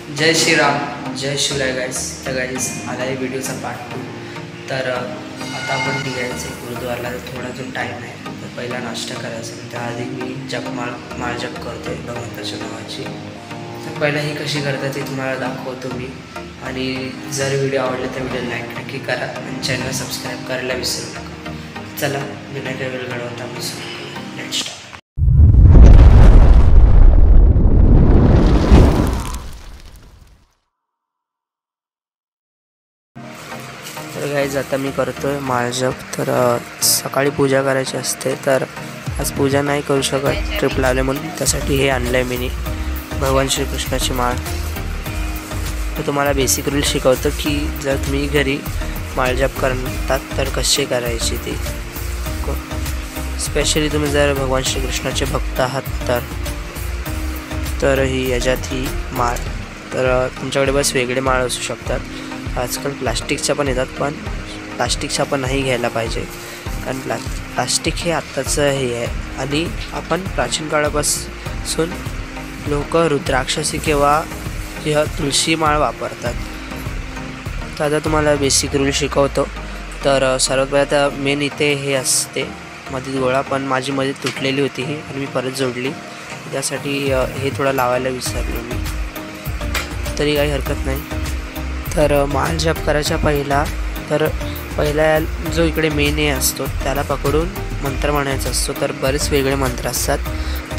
जय श्रीराम, जय शिवराय गाईस. तर गाईस आला आहे व्हिडिओचा पार्ट 2. तर आता आपण निघायचं गुरुद्वारला. थोडा जो टाईम आहे तर पहिला नाश्ता करायचा. त्याआधी मी माळ जप करतो आहे भगवंताच्या नावाची. तर पहिला ही कशी करतात ते तुम्हाला दाखवतो मी. आणि जर व्हिडिओ आवडला तर व्हिडिओ लाईक नक्की करा आणि चॅनल सबस्क्राईब करायला विसरू नका. चला बिना काही वेळ घडवता आपण सुरू करूया. Let's start. तर गाईज आता मी करतो आहे माळ जप. तर सकाळी पूजा करायची असते. तर आज पूजा नाही करू शकत, ट्रिप लावले म्हणून त्यासाठी हे आणलं आहे मी भगवान श्रीकृष्णाची माळ. तर तुम्हाला बेसिक रूल शिकवतो की जर तुम्ही घरी माळ जप करतात तर कसे करायची ती. स्पेशली तुम्ही जर भगवान श्रीकृष्णाचे भक्त आहात तर याच्यात ही माळ. तर तुमच्याकडे बस वेगळे माळ असू शकतात. आजकाल प्लास्टिकच्या पण येतात, पण प्लास्टिकच्या पण नाही घ्यायला पाहिजे, कारण प्लास्टिक हे आत्ताचं हे आहे. आणि आपण प्राचीन काळापासून लोक रुद्राक्षसी किंवा तुळशी माळ वापरतात. तर आता तुम्हाला बेसिक रूल शिकवतो. तर सर्वात पहिला तर मेन इथे हे असते मध्ये गोळा, पण माझी मध्ये तुटलेली होती ही आणि मी परत जोडली. त्यासाठी हे थोडं लावायला विसरलो मी, तरी काही हरकत नाही. तर माळ जप करायच्या पहिला जो इकडे मेन हे असतो त्याला पकडून मंत्र म्हणायचा असतो. तर बरेच वेगळे मंत्र असतात.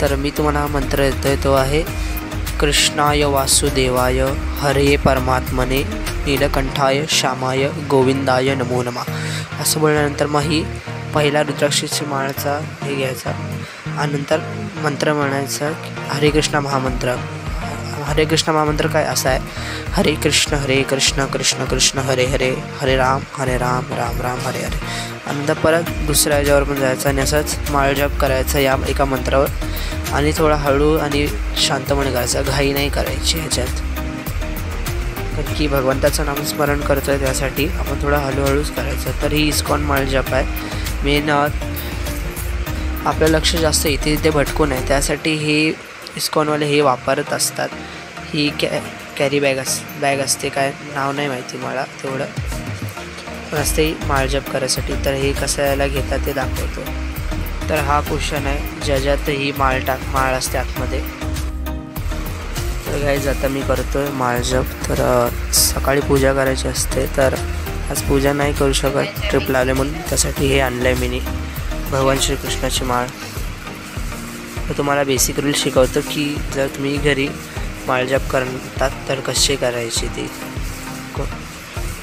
तर मी तुम्हाला हा मंत्र देतो आहे, तो आहे कृष्णाय वासुदेवाय हरे परमात्मने नीलकंठाय श्यामाय गोविंदाय नमो नमः. असं बोलल्यानंतर मग ही पहिला रुद्राक्षीची माळाचा हे घ्यायचा आणि नंतर मंत्र म्हणायचा हरे कृष्ण महामंत्र. हरे कृष्ण महामंत्र काय असा आहे, हरे कृष्ण कृष्ण कृष्ण हरे हरे, हरे राम राम राम हरे हरे. आणि नंतर परत दुसऱ्या याच्यावर पण जायचं आणि असंच माळ जप करायचा या एका मंत्रावर. आणि थोडा हळू आणि शांतपणे करायचा, घाई नाही करायची ह्याच्यात, कारण की भगवंताचं नामस्मरण करतो आहे त्यासाठी आपण थोडं हळूहळूच करायचं. तर ही इस्कॉन माळ जप आहे. मेन आपलं लक्ष जास्त इथे तिथे भटकून आहे, त्यासाठी हे इस्कॉनवाले हे वापरत असतात. ही कॅरी बॅग असते, काय नाव नाही माहिती मला तेवढं, पण असते माळ जप करायसाठी. तर हे कसं याला घेतात ते दाखवतो. तर हा क्वेश्चन आहे ज्याच्यात ही माळ असते आतमध्ये. तर गाईज आता मी करतो आहे माळ जप. तर सकाळी पूजा करायची असते. तर आज पूजा नाही करू शकत, ट्रिप लावले म्हणून त्यासाठी हे आणलं आहे मी भगवान श्रीकृष्णाची माळ. तर तुम्हाला बेसिक रूल शिकवतो की जर तुम्ही घरी माळ जप करतात तर कसे करायची ती.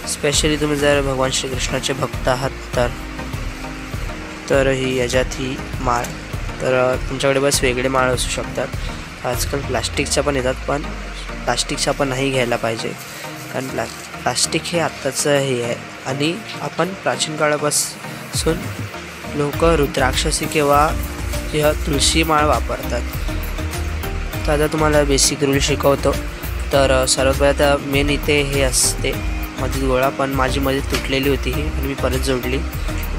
स्पेशली तुम्ही जर भगवान श्रीकृष्णाचे भक्त आहात तर याच्यात ही माळ. तर तुमच्याकडे बस वेगळे माळ असू शकतात. आजकाल प्लास्टिकच्या पण येतात, पण प्लास्टिकच्या पण नाही घ्यायला पाहिजे, कारण प्लास्टिक हे आत्ताचं हे आहे. आणि आपण प्राचीन काळापासून लोक रुद्राक्षसी किंवा तुळशी माळ वापरतात. तर आता तुम्हाला बेसिक रूल शिकवतो. तर सर्वात पहिला तर मेन इथे हे असते मध्ये गोळा, पण माझी मध्ये तुटलेली होती ही आणि मी परत जोडली.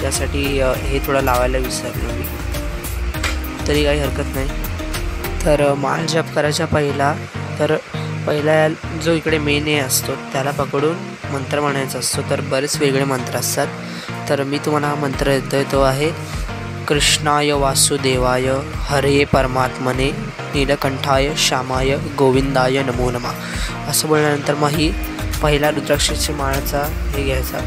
त्यासाठी हे थोडं लावायला विसरलो मी, तरी काही हरकत नाही. तर माळ जप करायच्या पहिला जो इकडे मेन हे असतो त्याला पकडून मंत्र म्हणायचा असतो. तर बरेच वेगळे मंत्र असतात. तर मी तुम्हाला हा मंत्र देतो आहे, तो आहे कृष्णाय वासुदेवाय हरे परमात्मने नीलकंठाय श्यामाय गोविंदाय नमो नमः. असं बोलल्यानंतर मग ही पहिला रुद्राक्षीची माळाचा हे घ्यायचा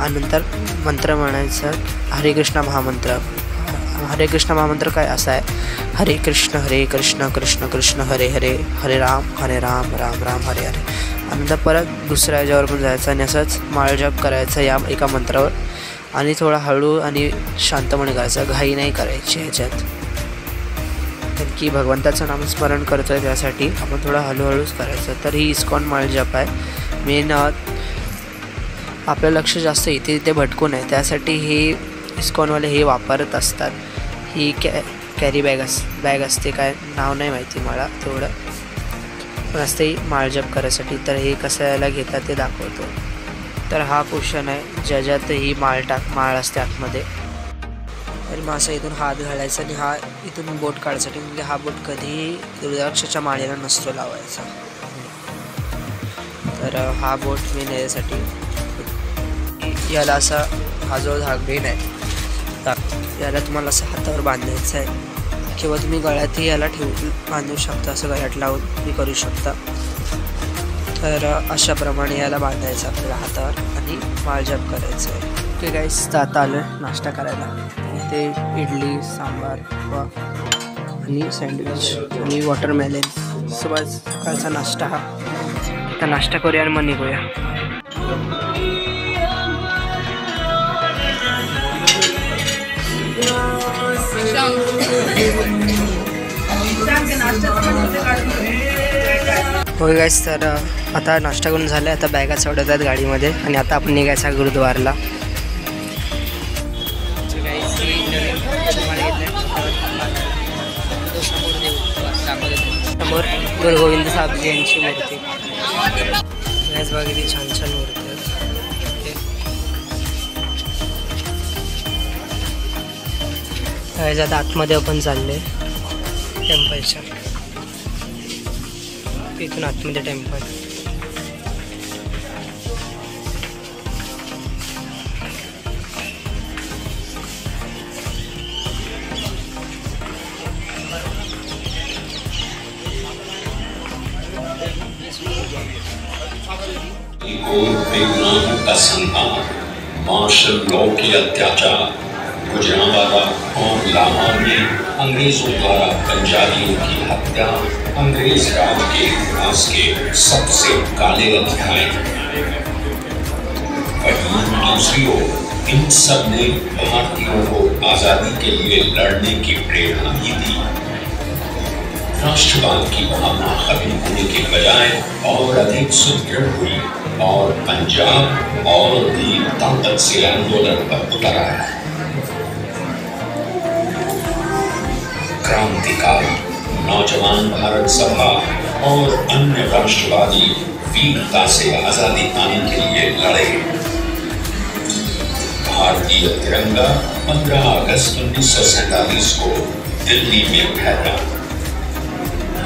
आणि नंतर मंत्र म्हणायचा हरे कृष्ण महामंत्र. हरे कृष्ण महामंत्र काय असा आहे, हरे कृष्ण कृष्ण कृष्ण हरे हरे, हरे राम राम राम हरे हरे. आणि नंतर परत दुसऱ्या याच्यावर पण जायचं आणि असंच माळ जप करायचा या एका मंत्रावर. आणि थोडा हळू आणि शांतपणे करायचा, घाई नाही करायची ह्याच्यात, कारण की भगवंताचं नामस्मरण करतो आहे त्यासाठी आपण थोडं हळूहळूच करायचं. तर ही इस्कॉन माळ जप आहे. मेन आपलं लक्ष जास्त इथे तिथे भटकून आहे, त्यासाठी हे इस्कॉनवाले हे वापरत असतात. ही कॅरी बॅग असते, काय नाव नाही माहिती मला तेवढं, पण असते माळ जप करायसाठी. तर हे कसं याला घेतात ते दाखवतो. तर हा क्वेश्चन आहे ज्याच्यात ही माळ असते आतमध्ये. आणि मग असं इथून हात घालायचा आणि हा इथून बोट काढायसाठी, म्हणजे हा बोट कधीही रुद्राक्षाच्या माळेला नसतो लावायचा. तर हा बोट मी नेण्यासाठी याला असा हा जो धागबीन आहे याला तुम्हाला असं हातावर बांधायचं आहे किंवा तुम्ही गळ्यातही याला बांधू शकता, असं गळ्यात लावून तुम्ही करू शकता। तर अशा प्रमाणे याला बांधायचं आपल्याला हातावर आणि माळजप करायचं आहे। ओके गाईस, तर आता आलं नाश्ता करायला। इथे इडली सांबार आणि सँडविच आणि वॉटरमेलन सोबत सकाळचा नाश्ता हा। आता नाश्ता करूया आणि मग निघूया। होय गाईस, तर आता नाश्ता करून झालं, आता बॅगा चढवत आहेत गाडीमध्ये आणि आता आपण निघायचा गुरुद्वारला। समोर गुरु गोविंद साहेबजी यांची मूर्ती याच बघितली, छान छान मूर्ती आहेत। आता आतमध्ये आपण चालले टेम्पलच्या, इथून आतमध्ये टेम्पल। बेगुनाहों का संहार, मार्शल लॉ के अत्याचार, गुजरांवाला और लाहौर में अंग्रेजों द्वारा पंजाबियों की हत्या अंग्रेज राज के इतिहास के सबसे काले अध्याय। वहीं दूसरी ओर इन सब ने भारतीयों को आजादी के लिए लड़ने की प्रेरणा भी दी। राष्ट्रवाद की भावना खत्म होने के बजाय और अधिक सुदृढ़ हुई और पंजाब और भी ताकत से आंदोलन पर उतर आया। क्रांतिकारी, नौजवान भारत सभा और अन्य राष्ट्रवादी वीरता से आजादी पाने के लिए लड़े। भारतीय तिरंगा 15 अगस्त 1947 को दिल्ली में फहरा।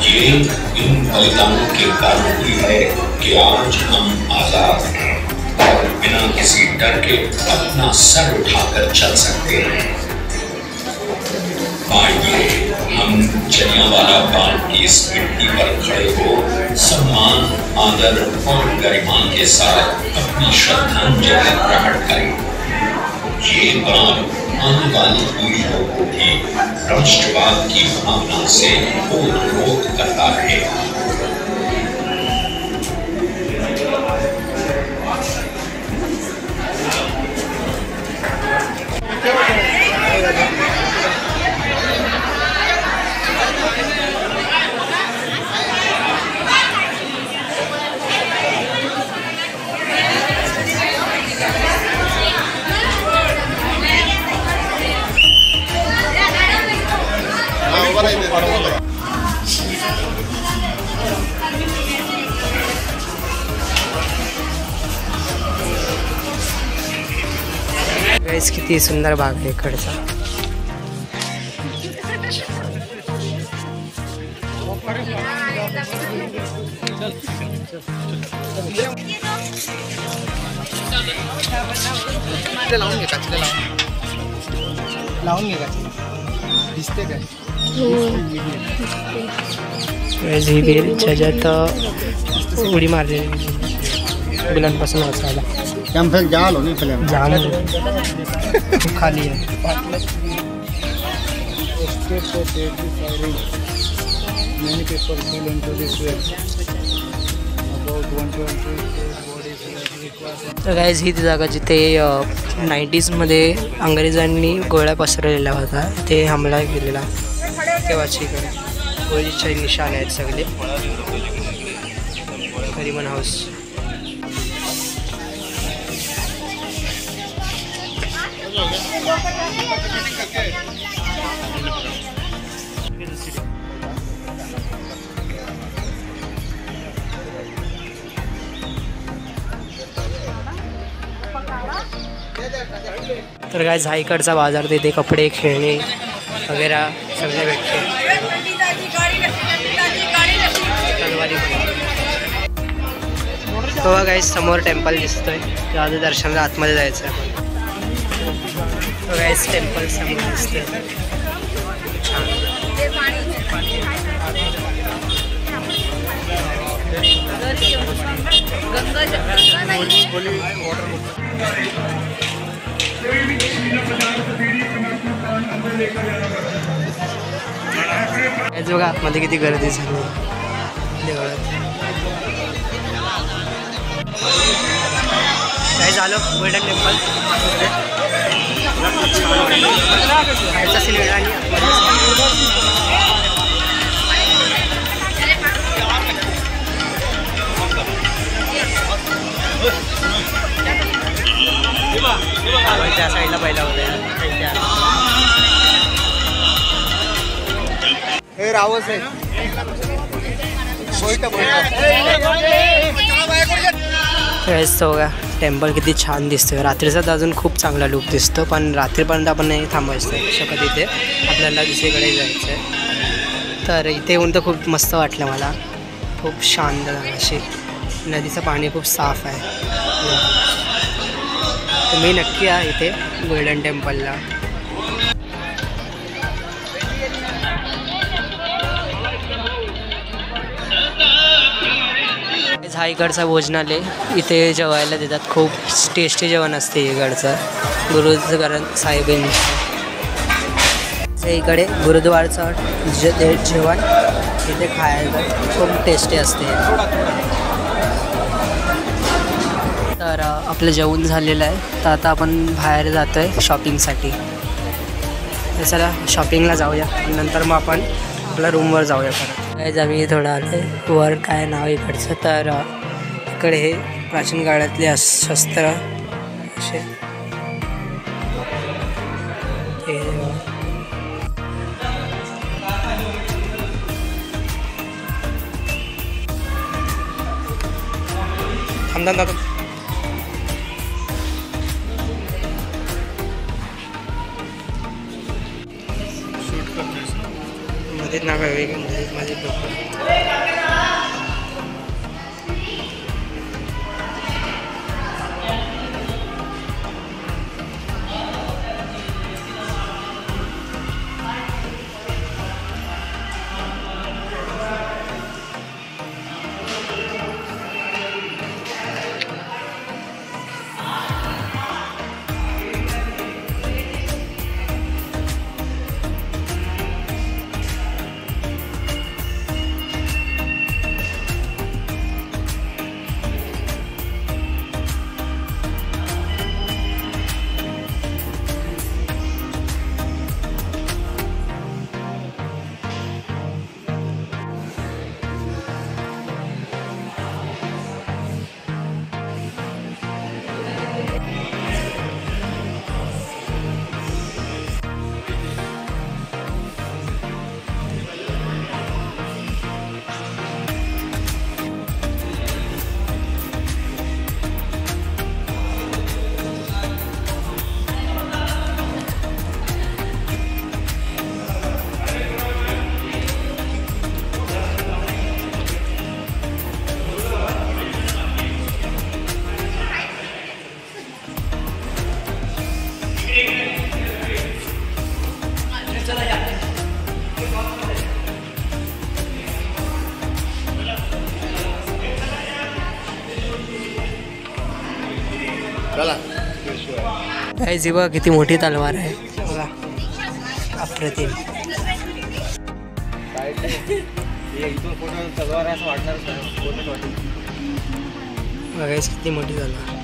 ये इन बलिदानों के कारण ही है कि आज हम आजाद हैं और बिना किसी डर के अपना सर उठाकर चल सकते हैं। आइए हम जलियांवाला बाग की इस मिट्टी पर खड़े हो सम्मान, आदर और गरिमा के साथ अपनी श्रद्धांजलि प्रकट करें। ये बाग आने वाली पीढ़ियों को भी राष्ट्रवाद की भावना से ओत-प्रोत करता रहेगा। गाइस, किती सुंदर बाग आहे इकडचा। लावून घे का दिसते काय? ही बेल ज्याच्यात उडी मारलेली बिलांपासून वाचायला फिर जाल हो नहीं फिल्म जाम खाली है। Many people fell into this well. About 120 bodies were required. तर गाईज ही ती जागा जिथे 90sमध्ये अंग्रेजांनी गोळ्या पसरलेल्या होता, ते हमला केलेला तेव्हाची गोळीचे निशाण आहेत सगळे। करीमन हाऊस तर गाइस हा इकडचा बाजार, तिथे कपडे खेळणे वगैरे सगळे भेटते। तलवारी बघा गाईज समोर टेम्पल दिसतोय, राधा दर्शनाला आतमध्ये जायचं आहे. गाईज टेम्पल समोर दिसतोय. बघा आतमध्ये किती गर्दी झाली देवळात. काय झालं गोल्डन टेम्पल खायचा सीन वेगळा आणि त्या साईडला पहिला होता. हे रावस आहे. बघा टेम्पल किती छान दिसतोय. रात्रीचा तर अजून खूप चांगला लुक दिसतो, पण रात्रीपर्यंत आपण नाही थांबायचं शकत इथे, आपल्याला दुसरीकडे जायचं आहे. तर इथे येऊन तर खूप मस्त वाटलं मला. खूप शांत अशी नदीचं पाणी खूप साफ आहे. तुम्ही नक्की या इथे गोल्डन टेम्पलला. हा इकडचा भोजनालय, इथे जेवायला देतात. खूप टेस्टी जेवण असते इकडचं. गुरुद्वारा साहेबांचं इकडे गुरुद्वारचं जेवण इथे खायला खूप टेस्टी असते. तर आपलं जेवण झालेलं आहे, तर आता आपण बाहेर जातो आहे शॉपिंगसाठी. तर चला शॉपिंगला जाऊया, नंतर मग आपण आपल्या रूमवर जाऊया परत. आम्ही थोडं आलो आहे वर. काय नाव इकडचं, तर इकडे हे प्राचीन काळातले शस्त्र असे थांबतात. मध्ये नाव आहे माझे काय जीवा किती मोठी तलवार आहे बघा, अप्रतिम. बघा किती मोठी तलवार.